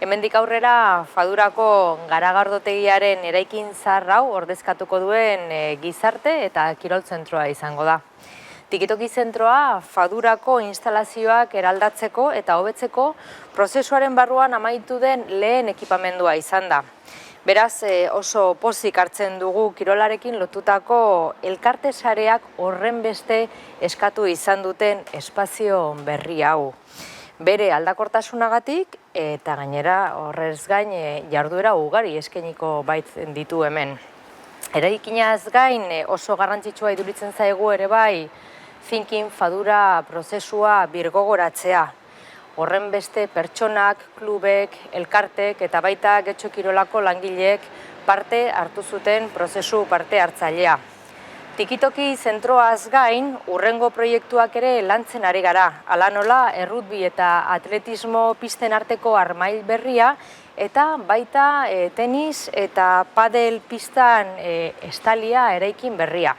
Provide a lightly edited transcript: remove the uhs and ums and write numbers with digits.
Hemendik aurrera Fadurako garagardotegiaren eraikin zahar hau ordezkatuko duen gizarte eta kirol zentroa izango da. Tikitoki zentroa Fadurako instalazioak eraldatzeko eta hobetzeko prozesuaren barruan amaitu den lehen ekipamendua izan da. Beraz, oso pozik hartzen dugu kirolarekin lotutako elkarte sareak horrenbeste eskatu izan duten espazio berri hau. Bere aldakortasunagatik eta gainera horrez gain jarduera ugari eskainiko baitzen ditu hemen. Eraikinaz gain oso garrantzitsua iduritzen zaigu ere bai Thinking Fadura prozesua birgogoratzea. Horrenbeste pertsonak, klubek, elkartek eta baita Getxo Kirolako langileek parte hartu zuten prozesu parte hartzailea. Tikitoki zentroaz gain, hurrengo proiektuak ere lantzen ari gara. Hala nola, errutbi eta atletismo pisten arteko armail berria eta baita tenis eta padel pistan estalia eraikin berria.